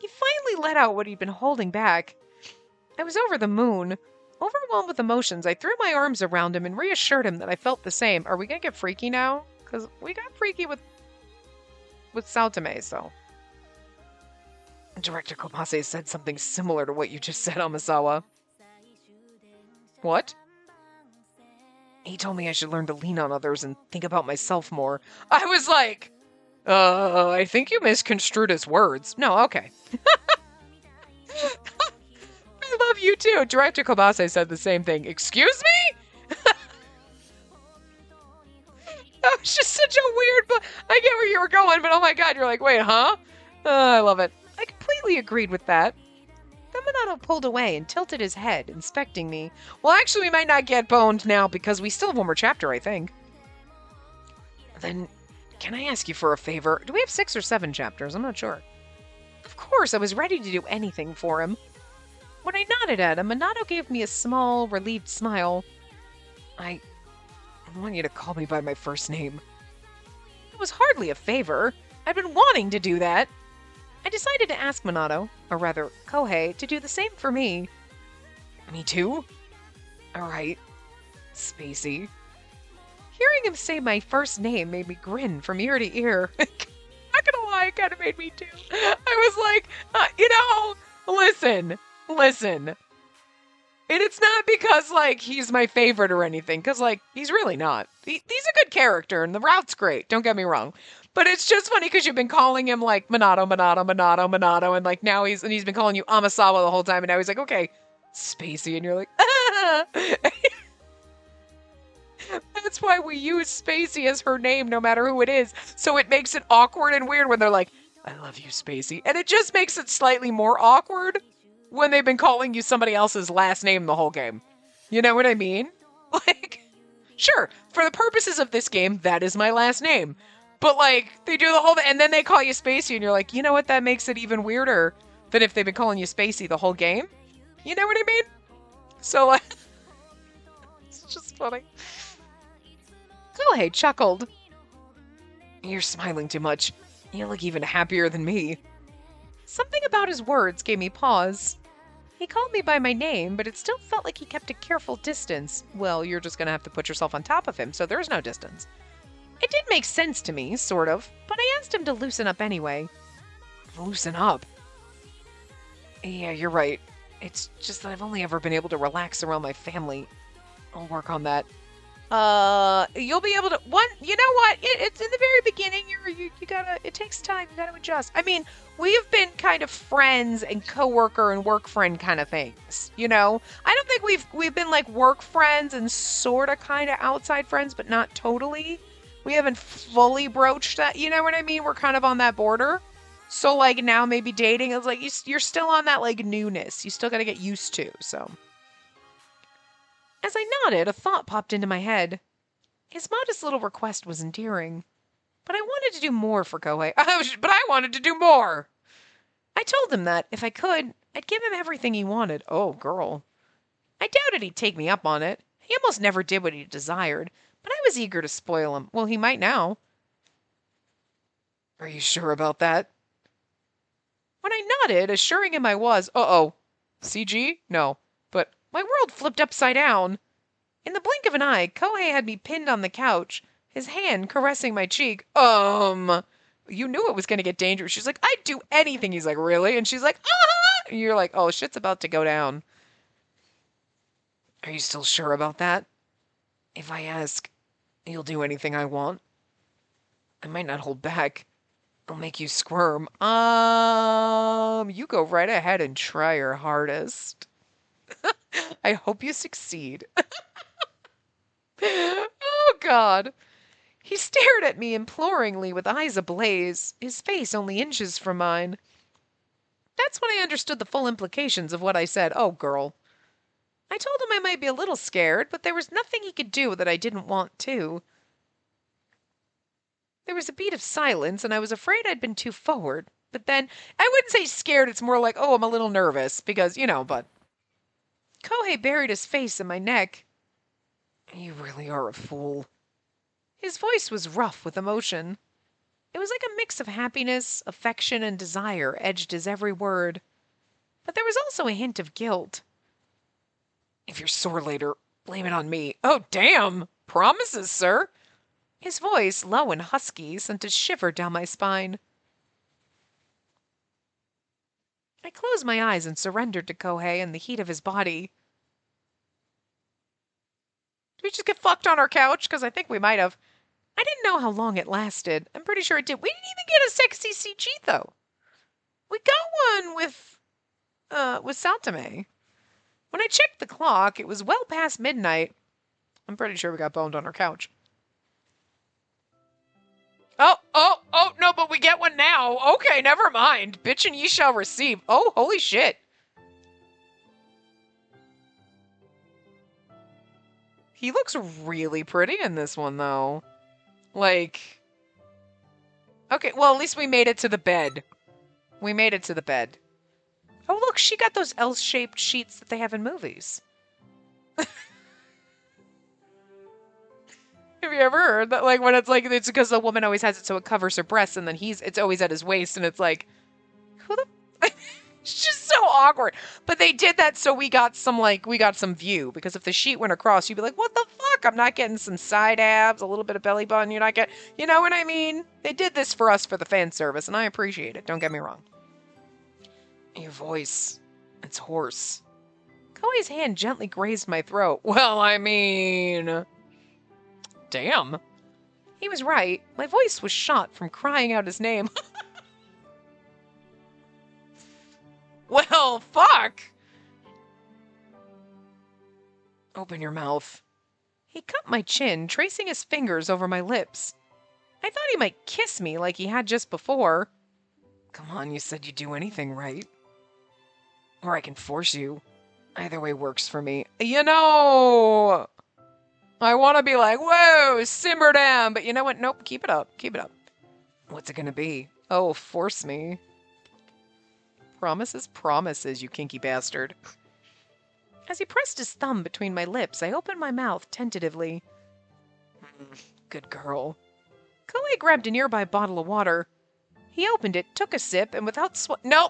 He finally let out what he'd been holding back. I was over the moon. Overwhelmed with emotions, I threw my arms around him and reassured him that I felt the same. Are we gonna get freaky now? Because we got freaky with Saotome, so. Director Komase said something similar to what you just said, Amasawa. What? He told me I should learn to lean on others and think about myself more. I was like, I think you misconstrued his words. No, okay. I love you too. Director Komase said the same thing. Excuse me? That was just such a weird, but I get where you were going, but oh my god, you're like, wait, huh? I love it. I completely agreed with that. Then Minato pulled away and tilted his head, inspecting me. Well, actually, we might not get boned now because we still have one more chapter, I think. Then, can I ask you for a favor? Do we have 6 or 7 chapters? I'm not sure. Of course, I was ready to do anything for him. When I nodded at him, Minato gave me a small, relieved smile. I want you to call me by my first name. It was hardly a favor. I'd been wanting to do that. I decided to ask Minato, or rather, Kohei, to do the same for me. Me too? Alright. Spacey. Hearing him say my first name made me grin from ear to ear. Not gonna lie, it kind of made me too. I was like, listen. And it's not because, like, he's my favorite or anything, because, like, he's really not. He's a good character, and the route's great, don't get me wrong. But it's just funny because you've been calling him, like, Minato, and, like, now he's been calling you Amasawa the whole time, and now he's like, okay, Spacey, and you're like, ah! That's why we use Spacey as her name, no matter who it is, so it makes it awkward and weird when they're like, I love you, Spacey. And it just makes it slightly more awkward when they've been calling you somebody else's last name the whole game. You know what I mean? Like, sure, for the purposes of this game, that is my last name. But, like, they do the whole thing, and then they call you Spacey, and you're like, you know what, that makes it even weirder than if they've been calling you Spacey the whole game. You know what I mean? So, like, it's just funny. Kohei chuckled. You're smiling too much. You look even happier than me. Something about his words gave me pause. He called me by my name, but it still felt like he kept a careful distance. Well, you're just gonna have to put yourself on top of him, so there's no distance. It did make sense to me, sort of, but I asked him to loosen up anyway. Loosen up? Yeah, you're right. It's just that I've only ever been able to relax around my family. I'll work on that. You'll be able to, you know what? It's in the very beginning, you gotta, it takes time, you gotta adjust. I mean, we have been kind of friends and coworker and work friend kind of things, you know? I don't think we've been like work friends and sort of kind of outside friends, but not totally. We haven't fully broached that, you know what I mean? We're kind of on that border. So like now maybe dating is like, you're still on that like newness. You still gotta get used to, so. As I nodded, a thought popped into my head. His modest little request was endearing, but I wanted to do more for Kohei. But I wanted to do more! I told him that, if I could, I'd give him everything he wanted. Oh, girl. I doubted he'd take me up on it. He almost never did what he desired, but I was eager to spoil him. Well, he might now. Are you sure about that? When I nodded, assuring him I was, uh-oh. CG? No. But my world flipped upside down. In the blink of an eye, Kohei had me pinned on the couch, his hand caressing my cheek. You knew it was going to get dangerous. She's like, I'd do anything. He's like, really? And she's like, ah! And you're like, oh, shit's about to go down. Are you still sure about that? If I ask, you'll do anything I want? I might not hold back. I'll make you squirm. You go right ahead and try your hardest. I hope you succeed. Oh, God. He stared at me imploringly with eyes ablaze, his face only inches from mine. That's when I understood the full implications of what I said. Oh, girl. I told him I might be a little scared, but there was nothing he could do that I didn't want to. There was a beat of silence, and I was afraid I'd been too forward. But then, I wouldn't say scared, it's more like, oh, I'm a little nervous, because, but... Kohei buried his face in my neck. You really are a fool. His voice was rough with emotion. It was like a mix of happiness, affection, and desire edged his every word. But there was also a hint of guilt. If you're sore later, blame it on me. Oh, damn! Promises, sir! His voice, low and husky, sent a shiver down my spine. I closed my eyes and surrendered to Kohei in the heat of his body. Did we just get fucked on our couch? Because I think we might have. I didn't know how long it lasted. I'm pretty sure it did. We didn't even get a sexy CG, though. We got one with Satame. When I checked the clock, it was well past midnight. I'm pretty sure we got boned on our couch. Oh, no, but we get one now. Okay, never mind. Bitch and ye shall receive. Oh, holy shit. He looks really pretty in this one, though. Like... Okay, well, at least we made it to the bed. We made it to the bed. Oh, look, she got those L-shaped sheets that they have in movies. Have you ever heard that, like, when it's because the woman always has it so it covers her breasts, and then it's always at his waist, and it's like, who the... It's just so awkward. But they did that so we got some view, because if the sheet went across, you'd be like, what the fuck? I'm not getting some side abs, a little bit of belly button, you're not getting... You know what I mean? They did this for us for the fan service, and I appreciate it, don't get me wrong. Your voice, it's hoarse. Kohei's hand gently grazed my throat. Well, I mean... Damn. He was right. My voice was shot from crying out his name. Well, fuck! Open your mouth. He cut my chin, tracing his fingers over my lips. I thought he might kiss me like he had just before. Come on, you said you'd do anything, right? Or I can force you. Either way works for me. I want to be like, whoa, simmer down. But you know what? Nope, keep it up. Keep it up. What's it going to be? Oh, force me. Promises, you kinky bastard. As he pressed his thumb between my lips, I opened my mouth tentatively. Good girl. Kohei grabbed a nearby bottle of water. He opened it, took a sip, and without Nope,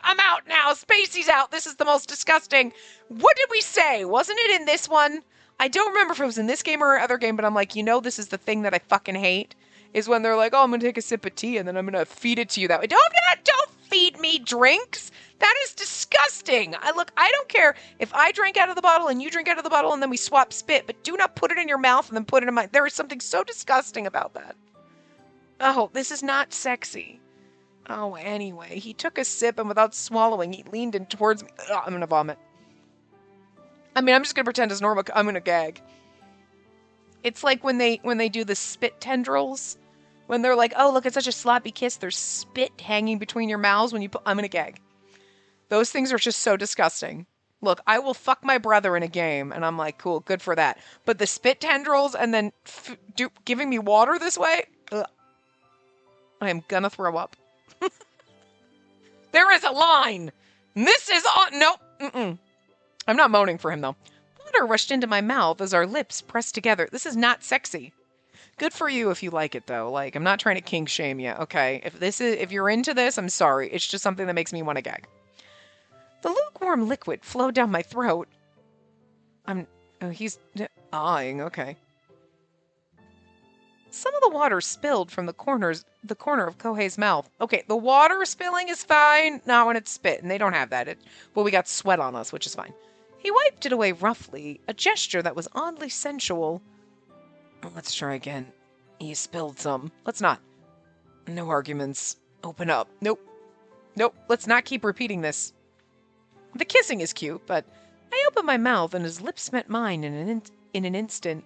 I'm out now. Spacey's out. This is the most disgusting. What did we say? Wasn't it in this one? I don't remember if it was in this game or other game, but I'm like, this is the thing that I fucking hate, is when they're like, oh, I'm going to take a sip of tea, and then I'm going to feed it to you that way. Don't feed me drinks. That is disgusting. I don't care if I drink out of the bottle and you drink out of the bottle and then we swap spit, but do not put it in your mouth and then put it in my... There is something so disgusting about that. Oh, this is not sexy. Oh, anyway, he took a sip and without swallowing, he leaned in towards me. Ugh, I'm going to vomit. I mean, I'm just going to pretend it's normal. I'm going to gag. It's like when they do the spit tendrils. When they're like, oh, look, it's such a sloppy kiss. There's spit hanging between your mouths when you put... I'm going to gag. Those things are just so disgusting. Look, I will fuck my brother in a game, and I'm like, cool, good for that. But the spit tendrils and then giving me water this way? Ugh. I am gonna throw up. There is a line! This is on. Nope. Mm-mm. I'm not moaning for him, though. Water rushed into my mouth as our lips pressed together. This is not sexy. Good for you if you like it, though. Like, I'm not trying to kink shame you, okay? If you're into this, I'm sorry. It's just something that makes me want to gag. The lukewarm liquid flowed down my throat. Oh, he's awing, okay. Some of the water spilled from the corner of Kohei's mouth. Okay, the water spilling is fine, not when it's spit, and they don't have that. Well, we got sweat on us, which is fine. He wiped it away roughly, a gesture that was oddly sensual. Let's try again. You spilled some. Let's not. No arguments. Open up. Nope. Nope, let's not keep repeating this. The kissing is cute, but I opened my mouth and his lips met mine in an instant.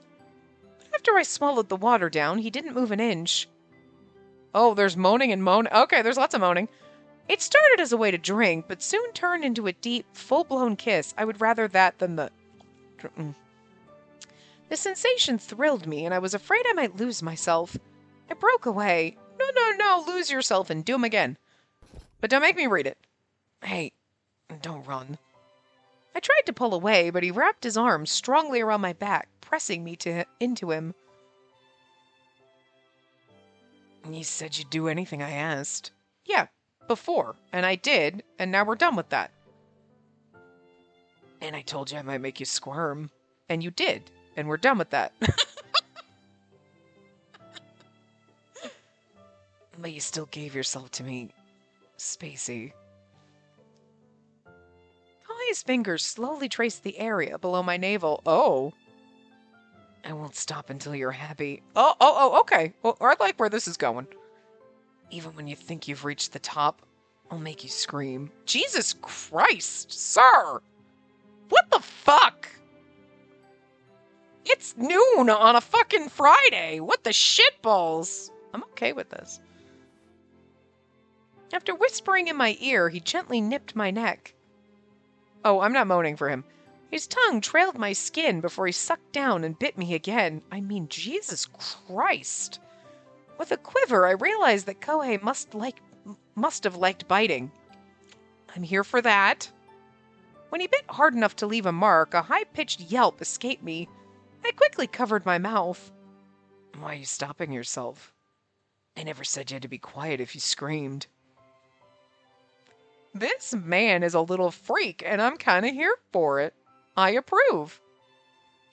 After I swallowed the water down, he didn't move an inch. Oh, there's moaning and moaning. Okay, there's lots of moaning. It started as a way to drink, but soon turned into a deep, full-blown kiss. I would rather that than the... The sensation thrilled me, and I was afraid I might lose myself. I broke away. No, lose yourself and do 'em again. But don't make me read it. Hey, don't run. I tried to pull away, but he wrapped his arms strongly around my back, pressing me into him. You said you'd do anything I asked. Yeah, before, and I did, and now we're done with that. And I told you I might make you squirm, and you did, and we're done with that. But you still gave yourself to me, Spacey. His fingers slowly traced the area below my navel. Oh. I won't stop until you're happy. Oh, okay. Well, I like where this is going. Even when you think you've reached the top, I'll make you scream. Jesus Christ, sir! What the fuck? It's noon on a fucking Friday. What the shitballs? I'm okay with this. After whispering in my ear, he gently nipped my neck. Oh, I'm not moaning for him. His tongue trailed my skin before he sucked down and bit me again. I mean, Jesus Christ. With a quiver, I realized that Kohei must have liked biting. I'm here for that. When he bit hard enough to leave a mark, a high-pitched yelp escaped me. I quickly covered my mouth. Why are you stopping yourself? I never said you had to be quiet if you screamed. This man is a little freak, and I'm kind of here for it. I approve.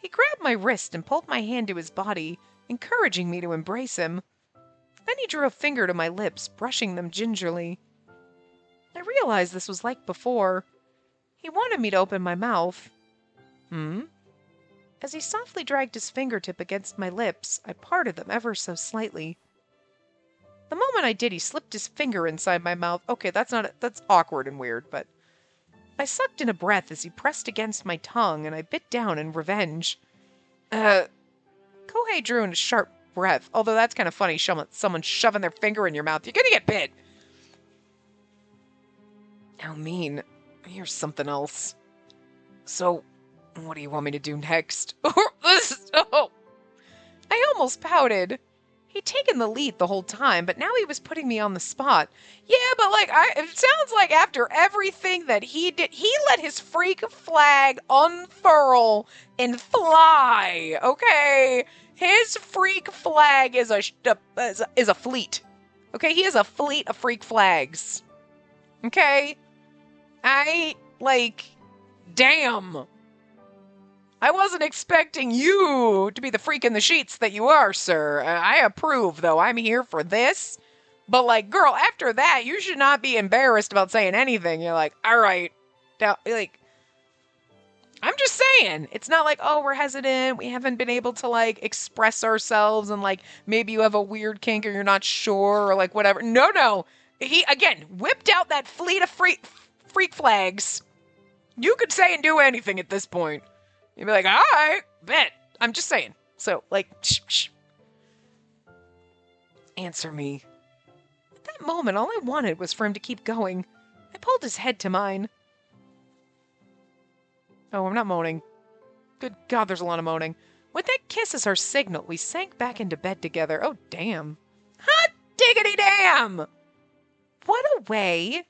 He grabbed my wrist and pulled my hand to his body, encouraging me to embrace him. Then he drew a finger to my lips, brushing them gingerly. I realized this was like before. He wanted me to open my mouth. As he softly dragged his fingertip against my lips, I parted them ever so slightly. The moment I did, he slipped his finger inside my mouth. Okay, that's awkward and weird, but... I sucked in a breath as he pressed against my tongue, and I bit down in revenge. Kohei drew in a sharp breath, although that's kind of funny, someone shoving their finger in your mouth. You're gonna get bit! How mean. Here's something else. So, what do you want me to do next? Oh! I almost pouted. He'd taken the lead the whole time, but now he was putting me on the spot. Yeah, but it sounds like after everything that he did, he let his freak flag unfurl and fly, okay? His freak flag is a fleet, okay? He has a fleet of freak flags, okay? Damn. I wasn't expecting you to be the freak in the sheets that you are, sir. I approve, though. I'm here for this. But, girl, after that, you should not be embarrassed about saying anything. You're like, all right. Now, I'm just saying. It's not like, oh, we're hesitant. We haven't been able to, express ourselves. And, maybe you have a weird kink or you're not sure or, whatever. No. He, again, whipped out that fleet of freak flags. You could say and do anything at this point. You'd be like, all right, bet. I'm just saying. So, shh. Answer me. At that moment, all I wanted was for him to keep going. I pulled his head to mine. Oh, I'm not moaning. Good God, there's a lot of moaning. With that kiss as our signal, we sank back into bed together. Oh, damn. Hot diggity damn! What a way.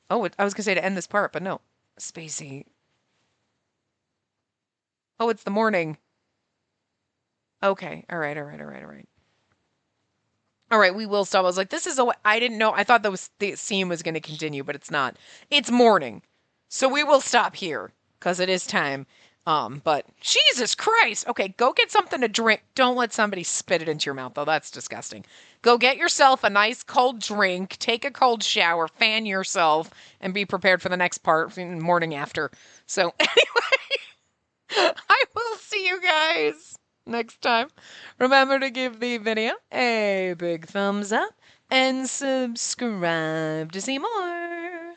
Oh, I was going to say to end this part, but no. Spacey. Oh, it's the morning. Okay. All right. All right, we will stop. I was like, this is I didn't know. I thought the scene was going to continue, but it's not. It's morning. So we will stop here because it is time. But Jesus Christ. Okay, go get something to drink. Don't let somebody spit it into your mouth, though. That's disgusting. Go get yourself a nice cold drink, take a cold shower, fan yourself, and be prepared for the next part morning after. So I will see you guys next time. Remember to give the video a big thumbs up and subscribe to see more.